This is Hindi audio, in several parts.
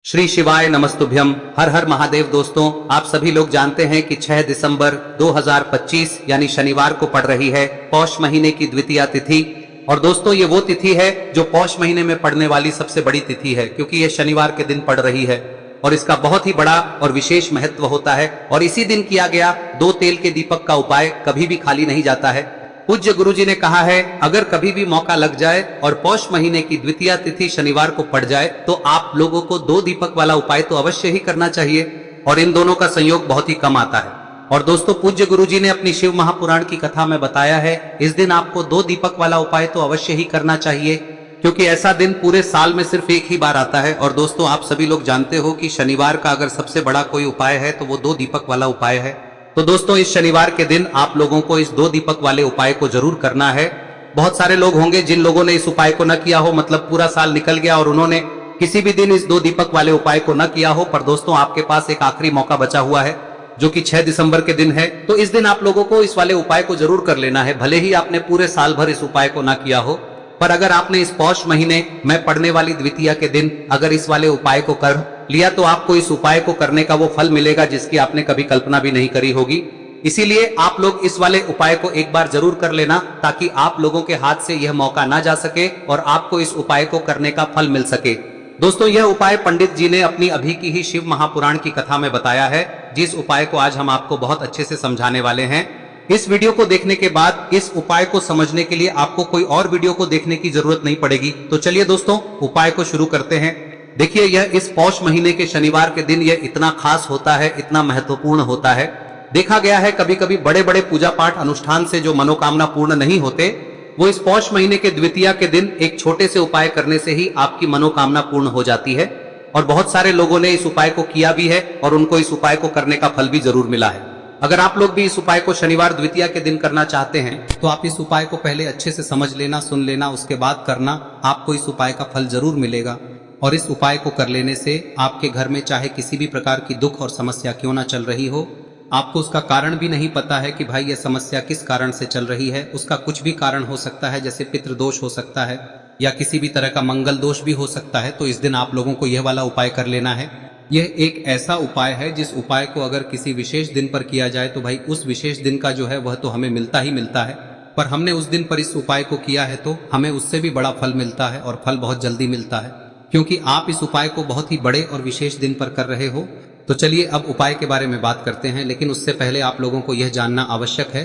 श्री शिवाय नमस्तुभ्यम। हर हर महादेव। दोस्तों, आप सभी लोग जानते हैं कि 6 दिसंबर 2025 यानी शनिवार को पड़ रही है पौष महीने की द्वितीया तिथि। और दोस्तों, ये वो तिथि है जो पौष महीने में पड़ने वाली सबसे बड़ी तिथि है, क्योंकि ये शनिवार के दिन पड़ रही है और इसका बहुत ही बड़ा और विशेष महत्व होता है। और इसी दिन किया गया 2 तेल के दीपक का उपाय कभी भी खाली नहीं जाता है। पूज्य गुरुजी ने कहा है, अगर कभी भी मौका लग जाए और पौष महीने की द्वितीया तिथि शनिवार को पड़ जाए तो आप लोगों को 2 दीपक वाला उपाय तो अवश्य ही करना चाहिए। और इन दोनों का संयोग बहुत ही कम आता है। और दोस्तों, पूज्य गुरुजी ने अपनी शिव महापुराण की कथा में बताया है, इस दिन आपको 2 दीपक वाला उपाय तो अवश्य ही करना चाहिए, क्योंकि ऐसा दिन पूरे साल में सिर्फ एक ही बार आता है। और दोस्तों, आप सभी लोग जानते हो कि शनिवार का अगर सबसे बड़ा कोई उपाय है तो वो 2 दीपक वाला उपाय है। तो दोस्तों, इस शनिवार के दिन आप लोगों को इस 2 दीपक वाले उपाय को जरूर करना है। बहुत सारे लोग होंगे जिन लोगों ने इस उपाय को न किया हो, मतलब पूरा साल निकल गया और उन्होंने किसी भी दिन इस 2 दीपक वाले उपाय को न किया हो। पर दोस्तों, आपके पास एक आखिरी मौका बचा हुआ है जो कि 6 दिसंबर के दिन है। तो इस दिन आप लोगों को इस वाले उपाय को जरूर कर लेना है, भले ही आपने पूरे साल भर इस उपाय को न किया हो। पर अगर आपने इस पौष महीने में पड़ने वाली द्वितीया के दिन अगर इस वाले उपाय को कर लिया तो आपको इस उपाय को करने का वो फल मिलेगा जिसकी आपने कभी कल्पना भी नहीं करी होगी। इसीलिए आप लोग इस वाले उपाय को एक बार जरूर कर लेना, ताकि आप लोगों के हाथ से यह मौका ना जा सके और आपको इस उपाय को करने का फल मिल सके। दोस्तों, यह उपाय पंडित जी ने अपनी अभी की ही शिव महापुराण की कथा में बताया है, जिस उपाय को आज हम आपको बहुत अच्छे से समझाने वाले हैं। इस वीडियो को देखने के बाद इस उपाय को समझने के लिए आपको कोई और वीडियो को देखने की जरूरत नहीं पड़ेगी। तो चलिए दोस्तों, उपाय को शुरू करते हैं। देखिए, यह इस पौष महीने के शनिवार के दिन यह इतना खास होता है, इतना महत्वपूर्ण होता है। देखा गया है कभी कभी बड़े बड़े पूजा पाठ अनुष्ठान से जो मनोकामना पूर्ण नहीं होते, वो इस पौष महीने के द्वितीया के दिन एक छोटे से उपाय करने से ही आपकी मनोकामना पूर्ण हो जाती है। और बहुत सारे लोगों ने इस उपाय को किया भी है और उनको इस उपाय को करने का फल भी जरूर मिला है। अगर आप लोग भी इस उपाय को शनिवार द्वितीया के दिन करना चाहते हैं तो आप इस उपाय को पहले अच्छे से समझ लेना, सुन लेना, उसके बाद करना। आपको इस उपाय का फल जरूर मिलेगा। और इस उपाय को कर लेने से आपके घर में चाहे किसी भी प्रकार की दुख और समस्या क्यों ना चल रही हो, आपको उसका कारण भी नहीं पता है कि भाई यह समस्या किस कारण से चल रही है, उसका कुछ भी कारण हो सकता है, जैसे पितृदोष हो सकता है या किसी भी तरह का मंगल दोष भी हो सकता है। तो इस दिन आप लोगों को यह वाला उपाय कर लेना है। यह एक ऐसा उपाय है जिस उपाय को अगर किसी विशेष दिन पर किया जाए तो भाई उस विशेष दिन का जो है वह तो हमें मिलता ही मिलता है। पर हमने उस दिन पर इस उपाय को किया है तो हमें उससे भी बड़ा फल मिलता है, और फल बहुत जल्दी मिलता है, क्योंकि आप इस उपाय को बहुत ही बड़े और विशेष दिन पर कर रहे हो। तो चलिए अब उपाय के बारे में बात करते हैं, लेकिन उससे पहले आप लोगों को यह जानना आवश्यक है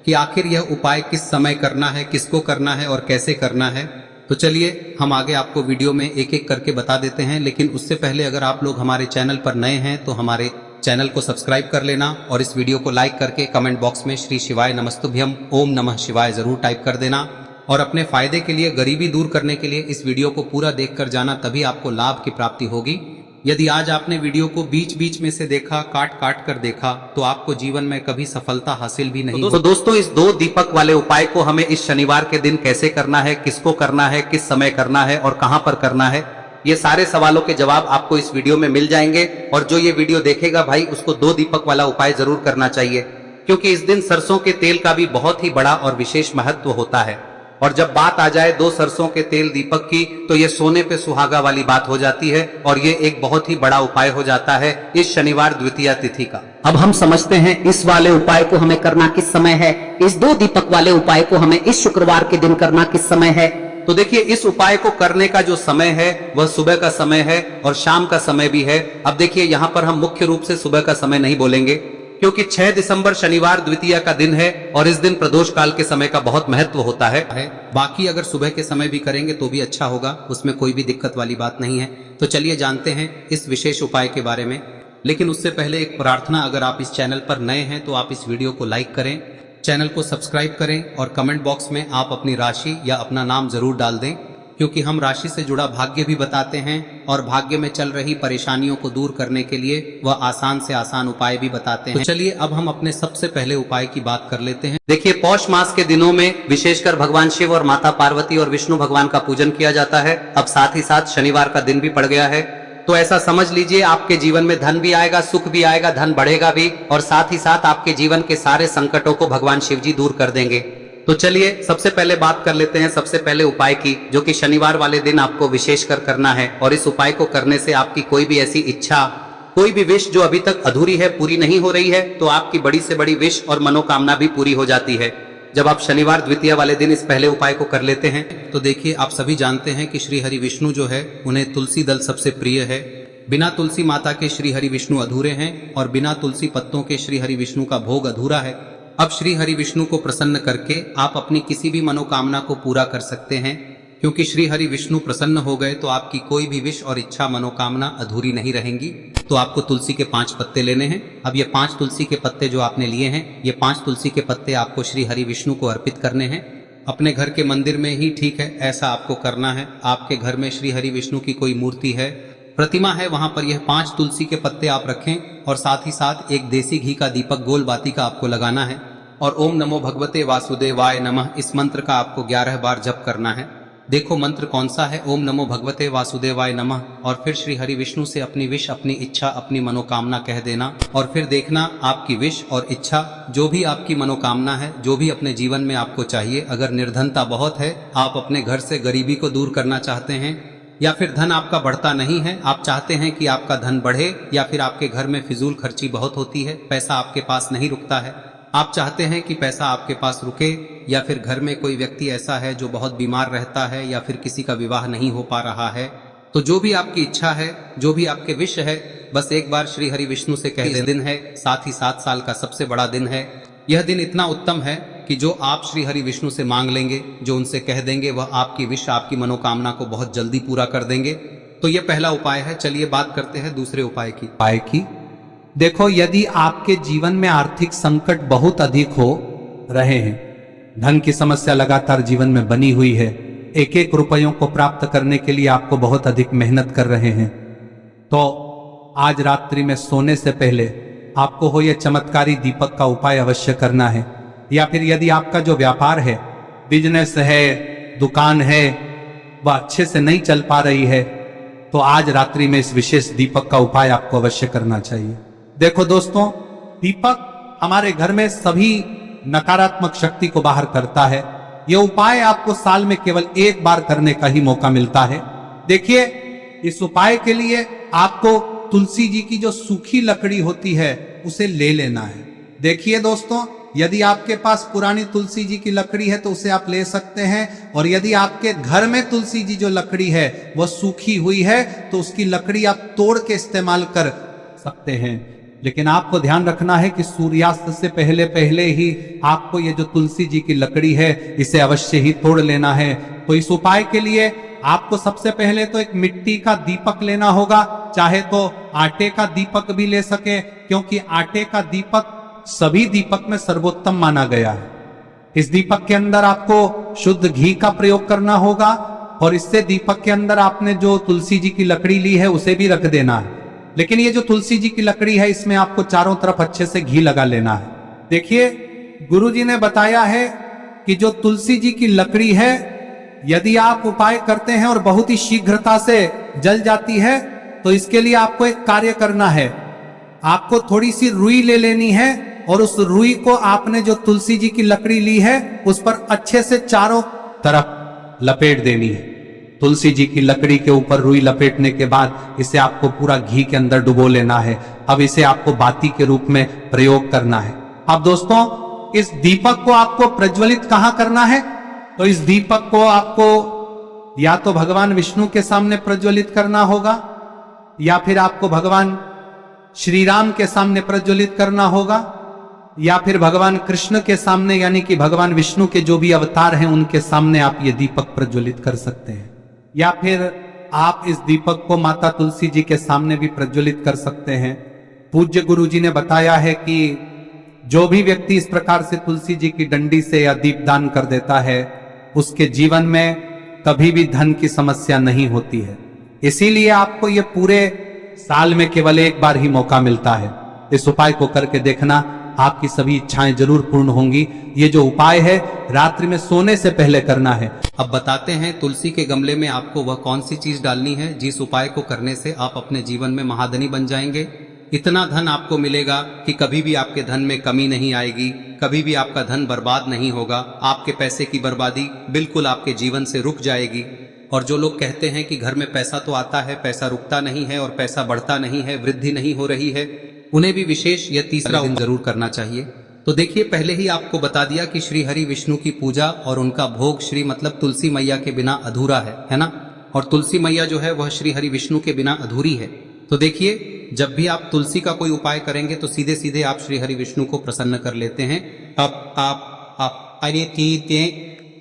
कि आखिर यह उपाय किस समय करना है, किसको करना है और कैसे करना है। तो चलिए हम आगे आपको वीडियो में एक एक करके बता देते हैं। लेकिन उससे पहले अगर आप लोग हमारे चैनल पर नए हैं तो हमारे चैनल को सब्सक्राइब कर लेना और इस वीडियो को लाइक करके कमेंट बॉक्स में श्री शिवाय नमस्तुभ्यम ओम नमः शिवाय जरूर टाइप कर देना। और अपने फायदे के लिए, गरीबी दूर करने के लिए इस वीडियो को पूरा देख कर जाना, तभी आपको लाभ की प्राप्ति होगी। यदि आज आपने वीडियो को बीच बीच में से देखा, काट काट कर देखा, तो आपको जीवन में कभी सफलता हासिल भी नहीं। तो दोस्तों, इस 2 दीपक वाले उपाय को हमें इस शनिवार के दिन कैसे करना है, किसको करना है, किस समय करना है और कहां पर करना है, ये सारे सवालों के जवाब आपको इस वीडियो में मिल जाएंगे। और जो ये वीडियो देखेगा भाई, उसको 2 दीपक वाला उपाय जरूर करना चाहिए, क्योंकि इस दिन सरसों के तेल का भी बहुत ही बड़ा और विशेष महत्व होता है। और जब बात आ जाए 2 सरसों के तेल दीपक की, तो ये सोने पे सुहागा वाली बात हो जाती है और ये एक बहुत ही बड़ा उपाय हो जाता है इस शनिवार द्वितीया तिथि का। अब हम समझते हैं इस वाले उपाय को हमें करना किस समय है। इस 2 दीपक वाले उपाय को हमें इस शुक्रवार के दिन करना किस समय है। तो देखिए, इस उपाय को करने का जो समय है वह सुबह का समय है और शाम का समय भी है। अब देखिए, यहाँ पर हम मुख्य रूप से सुबह का समय नहीं बोलेंगे, क्योंकि 6 दिसंबर शनिवार द्वितीया का दिन है और इस दिन प्रदोष काल के समय का बहुत महत्व होता है। बाकी अगर सुबह के समय भी करेंगे तो भी अच्छा होगा, उसमें कोई भी दिक्कत वाली बात नहीं है। तो चलिए जानते हैं इस विशेष उपाय के बारे में। लेकिन उससे पहले एक प्रार्थना, अगर आप इस चैनल पर नए हैं तो आप इस वीडियो को लाइक करें, चैनल को सब्सक्राइब करें और कमेंट बॉक्स में आप अपनी राशि या अपना नाम जरूर डाल दें, क्योंकि हम राशि से जुड़ा भाग्य भी बताते हैं और भाग्य में चल रही परेशानियों को दूर करने के लिए वह आसान से आसान उपाय भी बताते हैं। तो चलिए अब हम अपने सबसे पहले उपाय की बात कर लेते हैं। देखिए, पौष मास के दिनों में विशेषकर भगवान शिव और माता पार्वती और विष्णु भगवान का पूजन किया जाता है। अब साथ ही साथ शनिवार का दिन भी पड़ गया है, तो ऐसा समझ लीजिए आपके जीवन में धन भी आएगा, सुख भी आएगा, धन बढ़ेगा भी, और साथ ही साथ आपके जीवन के सारे संकटों को भगवान शिव जी दूर कर देंगे। तो चलिए सबसे पहले बात कर लेते हैं सबसे पहले उपाय की, जो कि शनिवार वाले दिन आपको विशेषकर करना है। और इस उपाय को करने से आपकी कोई भी ऐसी इच्छा, कोई भी विश जो अभी तक अधूरी है, पूरी नहीं हो रही है, तो आपकी बड़ी से बड़ी विश और मनोकामना भी पूरी हो जाती है जब आप शनिवार द्वितीया वाले दिन इस पहले उपाय को कर लेते हैं। तो देखिए, आप सभी जानते हैं कि श्री हरि विष्णु जो है उन्हें तुलसी दल सबसे प्रिय है। बिना तुलसी माता के श्री हरि विष्णु अधूरे हैं और बिना तुलसी पत्तों के श्री हरि विष्णु का भोग अधूरा है। अब श्री हरि विष्णु को प्रसन्न करके आप अपनी किसी भी मनोकामना को पूरा कर सकते हैं, क्योंकि श्री हरि विष्णु प्रसन्न हो गए तो आपकी कोई भी विश और इच्छा मनोकामना अधूरी नहीं रहेंगी। तो आपको तुलसी के 5 पत्ते लेने हैं। अब ये 5 तुलसी के पत्ते जो आपने लिए हैं, ये 5 तुलसी के पत्ते आपको श्री हरि विष्णु को अर्पित करने हैं। अपने घर के मंदिर में ही ठीक है, ऐसा आपको करना है। आपके घर में श्री हरि विष्णु की कोई मूर्ति है, प्रतिमा है, वहां पर यह 5 तुलसी के पत्ते आप रखें और साथ ही साथ एक देसी घी का दीपक गोल बाती का आपको लगाना है और ओम नमो भगवते वासुदेवाय नमः इस मंत्र का आपको 11 बार जप करना है। देखो मंत्र कौन सा है, ओम नमो भगवते वासुदेवाय नमः, और फिर श्री हरि विष्णु से अपनी विश, अपनी इच्छा, अपनी मनोकामना कह देना और फिर देखना आपकी विश और इच्छा, जो भी आपकी मनोकामना है, जो भी अपने जीवन में आपको चाहिए। अगर निर्धनता बहुत है, आप अपने घर से गरीबी को दूर करना चाहते हैं, या फिर धन आपका बढ़ता नहीं है, आप चाहते हैं कि आपका धन बढ़े, या फिर आपके घर में फिजूल खर्ची बहुत होती है, पैसा आपके पास नहीं रुकता है, आप चाहते हैं कि पैसा आपके पास रुके, या फिर घर में कोई व्यक्ति ऐसा है जो बहुत बीमार रहता है, या फिर किसी का विवाह नहीं हो पा रहा है, तो जो भी आपकी इच्छा है, जो भी आपके विश है, बस एक बार श्री हरि विष्णु से कह दें। दिन है, साथ ही 7 साल का सबसे बड़ा दिन है। यह दिन इतना उत्तम है कि जो आप श्री हरि विष्णु से मांग लेंगे, जो उनसे कह देंगे, वह आपकी विश, आपकी मनोकामना को बहुत जल्दी पूरा कर देंगे। तो यह पहला उपाय है। चलिए बात करते हैं दूसरे उपाय की। देखो, यदि आपके जीवन में आर्थिक संकट बहुत अधिक हो रहे हैं, धन की समस्या लगातार जीवन में बनी हुई है, एक एक रुपयों को प्राप्त करने के लिए आपको बहुत अधिक मेहनत कर रहे हैं, तो आज रात्रि में सोने से पहले आपको हो यह चमत्कारी दीपक का उपाय अवश्य करना है। या फिर यदि आपका जो व्यापार है, बिजनेस है, दुकान है, वह अच्छे से नहीं चल पा रही है, तो आज रात्रि में इस विशेष दीपक का उपाय आपको अवश्य करना चाहिए। देखो दोस्तों, दीपक हमारे घर में सभी नकारात्मक शक्ति को बाहर करता है। यह उपाय आपको साल में केवल एक बार करने का ही मौका मिलता है। देखिए, इस उपाय के लिए आपको तुलसी जी की जो सूखी लकड़ी होती है उसे ले लेना है। देखिए दोस्तों, यदि आपके पास पुरानी तुलसी जी की लकड़ी है तो उसे आप ले सकते हैं, और यदि आपके घर में तुलसी जी जो लकड़ी है वह सूखी हुई है तो उसकी लकड़ी आप तोड़ के इस्तेमाल कर सकते हैं। लेकिन आपको ध्यान रखना है कि सूर्यास्त से पहले पहले ही आपको ये जो तुलसी जी की लकड़ी है इसे अवश्य ही तोड़ लेना है। तो इस उपाय के लिए आपको सबसे पहले तो एक मिट्टी का दीपक लेना होगा, चाहे तो आटे का दीपक भी ले सके, क्योंकि आटे का दीपक सभी दीपक में सर्वोत्तम माना गया है। इस दीपक के अंदर आपको शुद्ध घी का प्रयोग करना होगा, और इससे दीपक के अंदर आपने जो तुलसी जी की लकड़ी ली है उसे भी रख देना है। लेकिन ये जो तुलसी जी की लकड़ी है, इसमें आपको चारों तरफ अच्छे से घी लगा लेना है। देखिए, गुरुजी ने बताया है कि जो तुलसी जी की लकड़ी है, यदि आप उपाय करते हैं और बहुत ही शीघ्रता से जल जाती है, तो इसके लिए आपको एक कार्य करना है। आपको थोड़ी सी रुई ले लेनी है और उस रुई को आपने जो तुलसी जी की लकड़ी ली है उस पर अच्छे से चारों तरफ लपेट देनी है। तुलसी जी की लकड़ी के ऊपर रुई लपेटने के बाद इसे आपको पूरा घी के अंदर डुबो लेना है। अब इसे आपको बाती के रूप में प्रयोग करना है। अब दोस्तों, इस दीपक को आपको प्रज्वलित कहां करना है? तो इस दीपक को आपको या तो भगवान विष्णु के सामने प्रज्वलित करना होगा, या फिर आपको भगवान श्री राम के सामने प्रज्वलित करना होगा, या फिर भगवान कृष्ण के सामने, यानी कि भगवान विष्णु के जो भी अवतार हैं उनके सामने आप ये दीपक प्रज्वलित कर सकते हैं। या फिर आप इस दीपक को माता तुलसी जी के सामने भी प्रज्वलित कर सकते हैं। पूज्य गुरु जी ने बताया है कि जो भी व्यक्ति इस प्रकार से तुलसी जी की डंडी से या दीपदान कर देता है, उसके जीवन में कभी भी धन की समस्या नहीं होती है। इसीलिए आपको ये पूरे साल में केवल एक बार ही मौका मिलता है। इस उपाय को करके देखना, आपकी सभी इच्छाएं जरूर पूर्ण होंगी। ये जो उपाय है रात्रि में सोने से पहले करना है। अब बताते हैं तुलसी के गमले में आपको वह कौन सी चीज डालनी है जिस उपाय को करने से आप अपने जीवन में महाधनी बन जाएंगे। इतना धन आपको मिलेगा कि कभी भी आपके धन में कमी नहीं आएगी, कभी भी आपका धन बर्बाद नहीं होगा। आपके पैसे की बर्बादी बिल्कुल आपके जीवन से रुक जाएगी। और जो लोग कहते हैं कि घर में पैसा तो आता है, पैसा रुकता नहीं है और पैसा बढ़ता नहीं है, वृद्धि नहीं हो रही है, उन्हें भी विशेष यह तीसरा दिन जरूर करना चाहिए। तो देखिए, पहले ही आपको बता दिया कि श्री हरि विष्णु की पूजा और उनका भोग श्री मतलब तुलसी मैया के बिना अधूरा है ना। और तुलसी मैया जो है वह श्री हरि विष्णु के बिना अधूरी है। तो देखिए, जब भी आप तुलसी का कोई उपाय करेंगे तो सीधे सीधे आप श्री हरि विष्णु को प्रसन्न कर लेते हैं।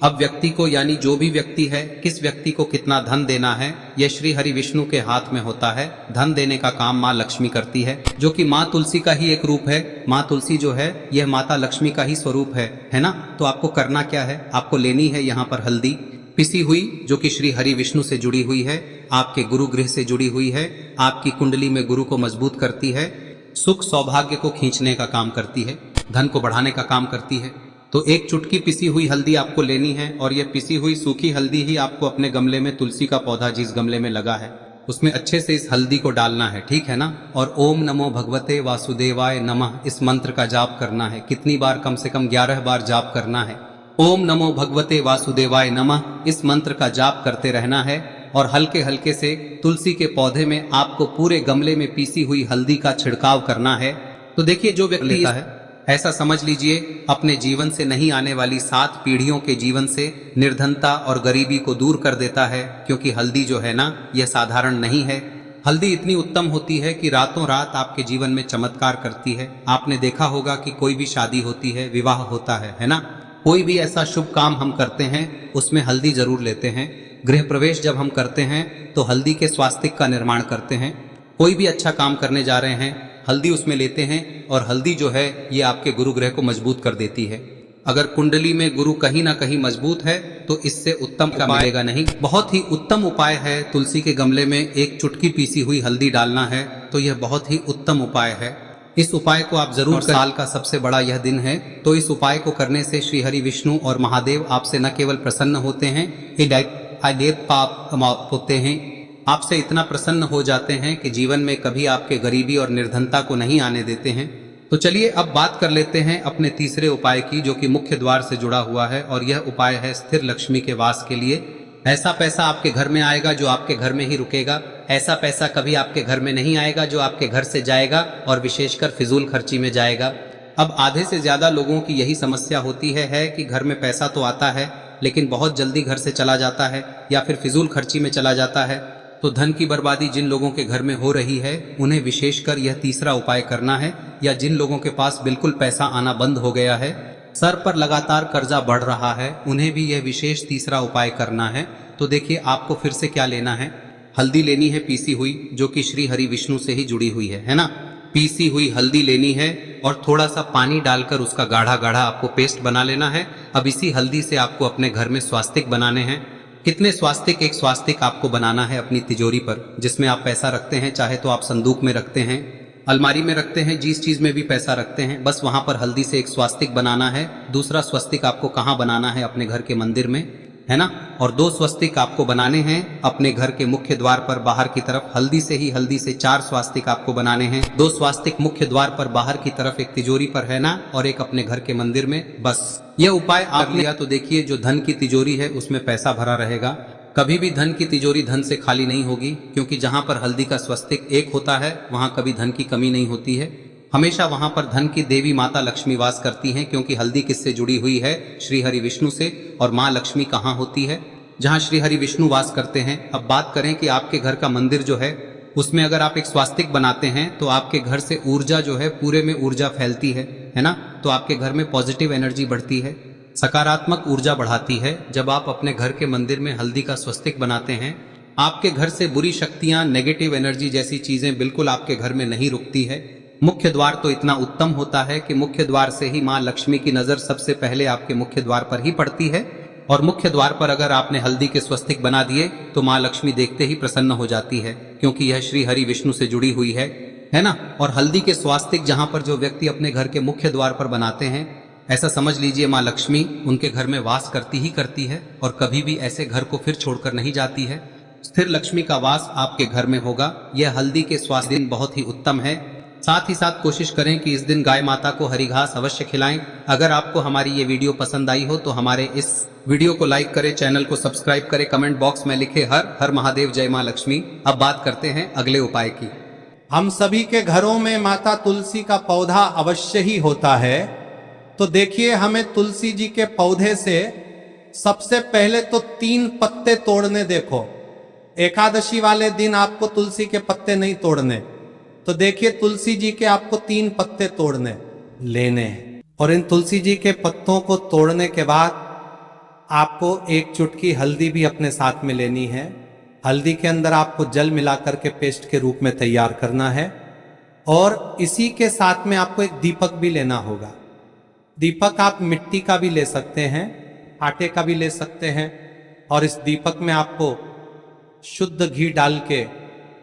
अब व्यक्ति को, यानी जो भी व्यक्ति है, किस व्यक्ति को कितना धन देना है, यह श्री हरि विष्णु के हाथ में होता है। धन देने का काम माँ लक्ष्मी करती है, जो कि माँ तुलसी का ही एक रूप है। माँ तुलसी जो है यह माता लक्ष्मी का ही स्वरूप है ना। तो आपको करना क्या है, आपको लेनी है यहाँ पर हल्दी पिसी हुई, जो कि श्री हरि विष्णु से जुड़ी हुई है, आपके गुरु गृह से जुड़ी हुई है, आपकी कुंडली में गुरु को मजबूत करती है, सुख सौभाग्य को खींचने का काम करती है, धन को बढ़ाने का काम करती है। तो एक चुटकी पिसी हुई हल्दी आपको लेनी है और यह पिसी हुई सूखी हल्दी ही आपको अपने गमले में, तुलसी का पौधा जिस गमले में लगा है उसमें अच्छे से इस हल्दी को डालना है, ठीक है ना। और ओम नमो भगवते वासुदेवाय नमः इस मंत्र का जाप करना है। कितनी बार? कम से कम 11 बार जाप करना है। ओम नमो भगवते वासुदेवाय नमः इस मंत्र का जाप करते रहना है और हल्के हल्के से तुलसी के पौधे में आपको पूरे गमले में पीसी हुई हल्दी का छिड़काव करना है। तो देखिए, जो व्यक्ति लेता है, ऐसा समझ लीजिए अपने जीवन से नहीं आने वाली 7 पीढ़ियों के जीवन से निर्धनता और गरीबी को दूर कर देता है। क्योंकि हल्दी जो है ना, यह साधारण नहीं है। हल्दी इतनी उत्तम होती है कि रातों रात आपके जीवन में चमत्कार करती है। आपने देखा होगा कि कोई भी शादी होती है, विवाह होता है ना, कोई भी ऐसा शुभ काम हम करते हैं उसमें हल्दी जरूर लेते हैं। गृह प्रवेश जब हम करते हैं तो हल्दी के स्वास्तिक का निर्माण करते हैं। कोई भी अच्छा काम करने जा रहे हैं, हल्दी उसमें लेते हैं और हल्दी जो है ये आपके गुरु ग्रह को मजबूत कर देती है। अगर कुंडली में गुरु कहीं ना कहीं मजबूत है तो इससे उत्तम का मिलेगा नहीं। बहुत ही उत्तम उपाय है, तुलसी के गमले में एक चुटकी पीसी हुई हल्दी डालना है, तो यह बहुत ही उत्तम उपाय है। इस उपाय को आप जरूर करें। साल का सबसे बड़ा यह दिन है, तो इस उपाय को करने से श्री हरि विष्णु और महादेव आपसे न केवल प्रसन्न होते हैं, पाप होते हैं, आपसे इतना प्रसन्न हो जाते हैं कि जीवन में कभी आपके गरीबी और निर्धनता को नहीं आने देते हैं। तो चलिए अब बात कर लेते हैं अपने तीसरे उपाय की, जो कि मुख्य द्वार से जुड़ा हुआ है। और यह उपाय है स्थिर लक्ष्मी के वास के लिए। ऐसा पैसा आपके घर में आएगा जो आपके घर में ही रुकेगा। ऐसा पैसा कभी आपके घर में नहीं आएगा जो आपके घर से जाएगा और विशेषकर फिजूल खर्ची में जाएगा। अब आधे से ज्यादा लोगों की यही समस्या होती है कि घर में पैसा तो आता है लेकिन बहुत जल्दी घर से चला जाता है या फिर फिजूल खर्ची में चला जाता है। तो धन की बर्बादी जिन लोगों के घर में हो रही है उन्हें विशेषकर यह तीसरा उपाय करना है। या जिन लोगों के पास बिल्कुल पैसा आना बंद हो गया है, सर पर लगातार कर्जा बढ़ रहा है, उन्हें भी यह विशेष तीसरा उपाय करना है। तो देखिए, आपको फिर से क्या लेना है, हल्दी लेनी है पीसी हुई, जो कि श्री हरि विष्णु से ही जुड़ी हुई है ना। पीसी हुई हल्दी लेनी है और थोड़ा सा पानी डालकर उसका गाढ़ा गाढ़ा आपको पेस्ट बना लेना है। अब इसी हल्दी से आपको अपने घर में स्वास्तिक बनाने हैं। कितने स्वास्तिक? एक स्वास्तिक आपको बनाना है अपनी तिजोरी पर, जिसमें आप पैसा रखते हैं। चाहे तो आप संदूक में रखते हैं, अलमारी में रखते हैं, जिस चीज में भी पैसा रखते हैं, बस वहां पर हल्दी से एक स्वास्तिक बनाना है। दूसरा स्वस्तिक आपको कहाँ बनाना है? अपने घर के मंदिर में, है ना। और 2 स्वस्तिक आपको बनाने हैं अपने घर के मुख्य द्वार पर बाहर की तरफ। हल्दी से 4 स्वास्तिक आपको बनाने हैं। 2 स्वास्तिक मुख्य द्वार पर बाहर की तरफ, एक तिजोरी पर, है ना, और एक अपने घर के मंदिर में। बस यह उपाय आप लिया तो देखिए, जो धन की तिजोरी है उसमें पैसा भरा रहेगा। कभी भी धन की तिजोरी धन से खाली नहीं होगी, क्योंकि जहां पर हल्दी का स्वस्तिक एक होता है वहां कभी धन की कमी नहीं होती है। हमेशा वहां पर धन की देवी माता लक्ष्मी वास करती हैं, क्योंकि हल्दी किससे जुड़ी हुई है? श्री हरि विष्णु से। और माँ लक्ष्मी कहाँ होती है? जहाँ श्री हरि विष्णु वास करते हैं। अब बात करें कि आपके घर का मंदिर जो है उसमें अगर आप एक स्वास्तिक बनाते हैं तो आपके घर से ऊर्जा जो है, पूरे में ऊर्जा फैलती है ना। तो आपके घर में पॉजिटिव एनर्जी बढ़ती है, सकारात्मक ऊर्जा बढ़ाती है। जब आप अपने घर के मंदिर में हल्दी का स्वस्तिक बनाते हैं, आपके घर से बुरी शक्तियां, नेगेटिव एनर्जी जैसी चीजें बिल्कुल आपके घर में नहीं रुकती है। मुख्य द्वार तो इतना उत्तम होता है कि मुख्य द्वार से ही माँ लक्ष्मी की नजर सबसे पहले आपके मुख्य द्वार पर ही पड़ती है। और मुख्य द्वार पर अगर आपने हल्दी के स्वस्तिक बना दिए तो माँ लक्ष्मी देखते ही प्रसन्न हो जाती है, क्योंकि यह श्री हरि विष्णु से जुड़ी हुई है ना। और हल्दी के स्वास्तिक जहां पर जो व्यक्ति अपने घर के मुख्य द्वार पर बनाते हैं, ऐसा समझ लीजिए माँ लक्ष्मी उनके घर में वास करती ही करती है और कभी भी ऐसे घर को फिर छोड़कर नहीं जाती है। स्थिर लक्ष्मी का वास आपके घर में होगा। यह हल्दी के स्वास्थ्य दिन बहुत ही उत्तम है। साथ ही साथ कोशिश करें कि इस दिन गाय माता को हरी घास अवश्य खिलाएं। अगर आपको हमारी ये वीडियो पसंद आई हो तो हमारे इस वीडियो को लाइक करें, चैनल को सब्सक्राइब करें, कमेंट बॉक्स में लिखे हर हर महादेव, जय मां लक्ष्मी। अब बात करते हैं अगले उपाय की। हम सभी के घरों में माता तुलसी का पौधा अवश्य ही होता है। तो देखिए, हमें तुलसी जी के पौधे से सबसे पहले तो 3 पत्ते तोड़ने। देखो, एकादशी वाले दिन आपको तुलसी के पत्ते नहीं तोड़ने, तो देखिए तुलसी जी के आपको 3 पत्ते तोड़ने लेने हैं। और इन तुलसी जी के पत्तों को तोड़ने के बाद आपको 1 चुटकी हल्दी भी अपने साथ में लेनी है। हल्दी के अंदर आपको जल मिलाकर के पेस्ट के रूप में तैयार करना है। और इसी के साथ में आपको एक दीपक भी लेना होगा। दीपक आप मिट्टी का भी ले सकते हैं, आटे का भी ले सकते हैं। और इस दीपक में आपको शुद्ध घी डाल के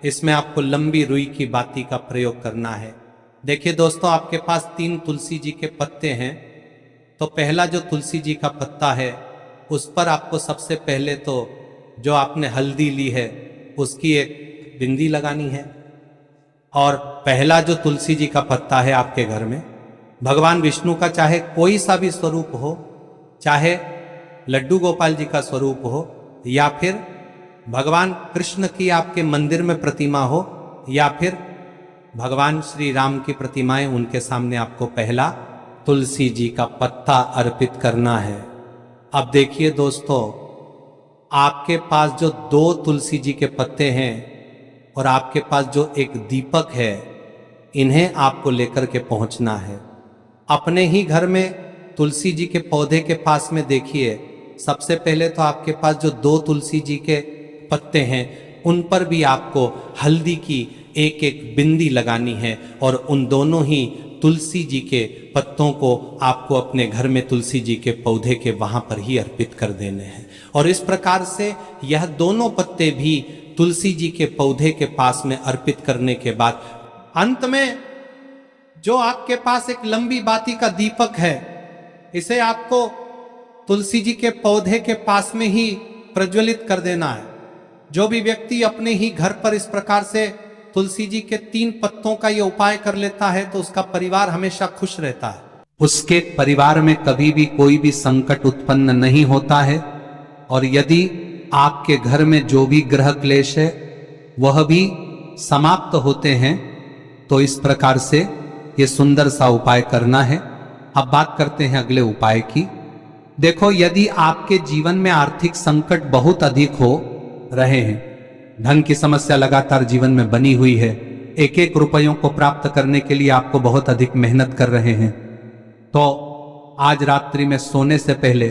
इसमें आपको लंबी रुई की बाती का प्रयोग करना है। देखिए दोस्तों, आपके पास 3 तुलसी जी के पत्ते हैं। तो पहला जो तुलसी जी का पत्ता है उस पर आपको सबसे पहले तो जो आपने हल्दी ली है उसकी एक बिंदी लगानी है। और पहला जो तुलसी जी का पत्ता है आपके घर में, भगवान विष्णु का चाहे कोई सा भी स्वरूप हो, चाहे लड्डू गोपाल जी का स्वरूप हो, या फिर भगवान कृष्ण की आपके मंदिर में प्रतिमा हो, या फिर भगवान श्री राम की प्रतिमाएं, उनके सामने आपको पहला तुलसी जी का पत्ता अर्पित करना है। अब देखिए दोस्तों, आपके पास जो 2 तुलसी जी के पत्ते हैं और आपके पास जो एक दीपक है, इन्हें आपको लेकर के पहुंचना है। अपने ही घर में तुलसी जी के पौधे के पास में देखिए, सबसे पहले तो आपके पास जो 2 तुलसी जी के पत्ते हैं उन पर भी आपको हल्दी की एक एक बिंदी लगानी है। और उन दोनों ही तुलसी जी के पत्तों को आपको अपने घर में तुलसी जी के पौधे के वहां पर ही अर्पित कर देने हैं। और इस प्रकार से यह दोनों पत्ते भी तुलसी जी के पौधे के पास में अर्पित करने के बाद अंत में जो आपके पास एक लंबी बाती का दीपक है, इसे आपको तुलसी जी के पौधे के पास में ही प्रज्वलित कर देना है। जो भी व्यक्ति अपने ही घर पर इस प्रकार से तुलसी जी के 3 पत्तों का ये उपाय कर लेता है तो उसका परिवार हमेशा खुश रहता है। उसके परिवार में कभी भी कोई भी संकट उत्पन्न नहीं होता है। और यदि आपके घर में जो भी ग्रह क्लेश है वह भी समाप्त होते हैं। तो इस प्रकार से ये सुंदर सा उपाय करना है। अब बात करते हैं अगले उपाय की। देखो, यदि आपके जीवन में आर्थिक संकट बहुत अधिक हो रहे हैं, धन की समस्या लगातार जीवन में बनी हुई है, एक एक रुपयों को प्राप्त करने के लिए आपको बहुत अधिक मेहनत कर रहे हैं, तो आज रात्रि में सोने से पहले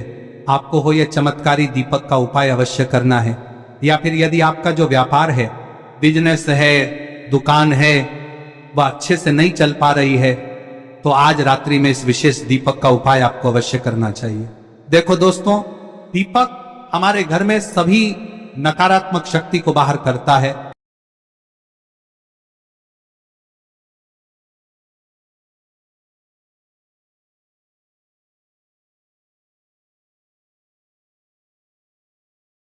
आपको हो यह चमत्कारी दीपक का उपाय अवश्य करना है। या फिर यदि आपका जो व्यापार है, बिजनेस है, दुकान है, वह अच्छे से नहीं चल पा रही है, तो आज रात्रि में इस विशेष दीपक का उपाय आपको अवश्य करना चाहिए। देखो दोस्तों, दीपक हमारे घर में सभी नकारात्मक शक्ति को बाहर करता है।